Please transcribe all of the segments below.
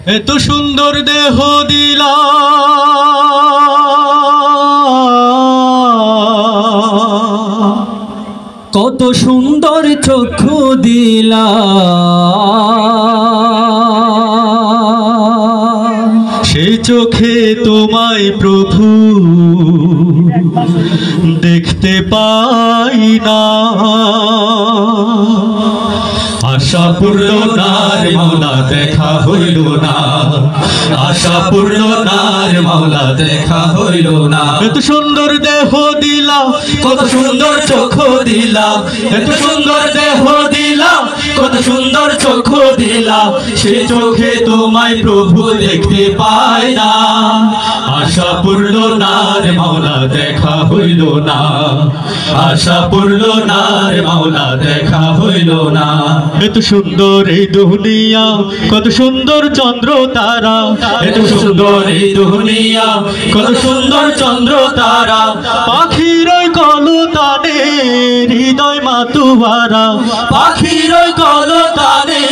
এত সুন্দর দেহ দিলা কত সুন্দর চক্ষু দিলা সেই চোখে তোমায় প্রভু দেখতে পাই না। আশা পূর্ণ না রে মাওলা দেখা হইল না, আশা পূর্ণ না রে মাওলা দেখা হইল না। এত সুন্দর দেহ দিলা, কত সুন্দর চোখ দিলা, এত সুন্দর দেহ দিলা, কত সুন্দর চোখ দিলা, সে চোখে তোমায় প্রভু দেখতে পাই না। আশা পূর্ণ না রে মাওলা দেখা হইল না, আশা পূর্ণ না রে মাওলা দেখা হইল না। এত সুন্দর এই দুনিয়া, কত সুন্দর চন্দ্র তারা, এত সুন্দর এই দুনিয়া, কত সুন্দর চন্দ্র তারা, পাখির কলতানে হৃদয় মাতুয়ারা, পাখির কলতানে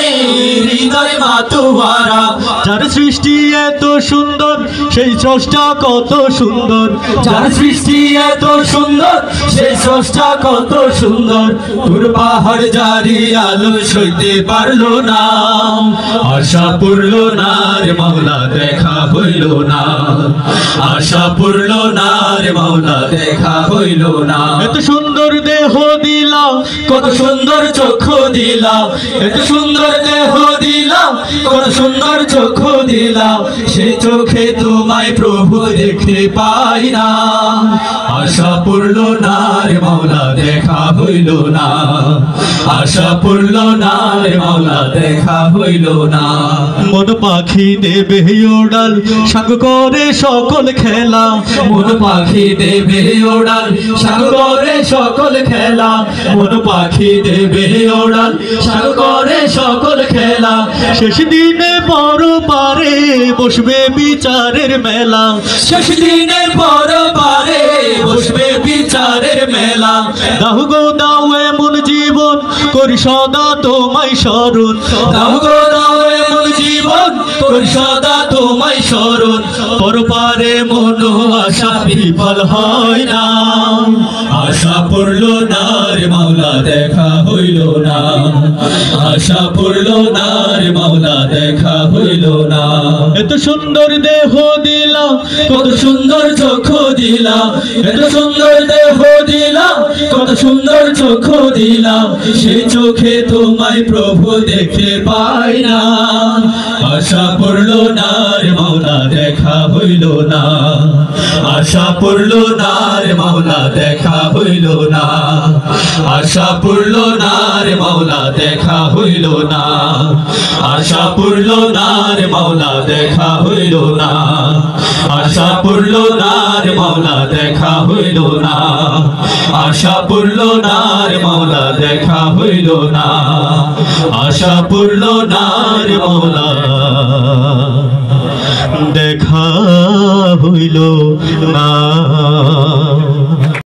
হৃদয় মাতুয়ারা। যার সৃষ্টি এত সুন্দর সেই স্রষ্টা কত সুন্দর, যার সৃষ্টি এত সুন্দর সেই স্রষ্টা কত সুন্দর। তোর পাহাড় জারি আলো সইতে পারলো না, আশা পূর্ণ না রে মাওলা দেখা হইল না, আশা পূর্ণ না রে মাওলা দেখা হইল না। এত সুন্দর দেহ দিলা, কত সুন্দর চোখ দিলা, এত সুন্দর দেহ দিলা, কত সুন্দর চোখ দিলা, সে চোখে তোমায় প্রভু দেখতে পাই না। আশা পূর্ণ না রে মাওলা দেখা হইল না, আশা পূর্ণ না রে মাওলা দেখা হইল না। মন পাখি দেবে ওড়াল সাঙ্গ করে সকল খেলা, মন পাখি দেবে ওড়াল সাঙ্গ করে সকল খেলা, মন পাখি দেবে ওড়াল সাঙ্গ করে সকল খেলা। শেষ দিনে পর পারে বসবে বিচারের মেলা, শেষ দিনের পর পারে বসবে বিচারের মেলা। দাও গো দাও এমন জীবন করি সদা তোমায় স্মরণ, দাও গো দাও এমন জীবন করি সদা তোমায় স্মরণ। পরপারে মন আশা বিফল হয় না, আশা পূর্ণ না রে মাওলা দেখা হইল না, আশা পূর্ণ না রে মাওলা দেখা হইল না। এত সুন্দর দেহ দিলা, কত সুন্দর চোখ দিলা, এত সুন্দর দেহ দিলা, কত সুন্দর চোখ দিলা, সে চোখে তোমায় প্রভু দেখতে পাই না। আশা পূর্ণ না রে মাওলা দেখা হইল না, আশা পূর্ণ না রে মাওলা দেখা হইল না, আশা পূর্ণ না রে মাওলা দেখা হইল না, আশা পূর্ণ না রে মাওলা দেখা হইল না, আশা পূর্ণ না রে মাওলা দেখা হইল না, আশা পূর্ণ না রে মাওলা দেখা হইল না, আশা পূর্ণ না রে মাওলা দেখা হইল না।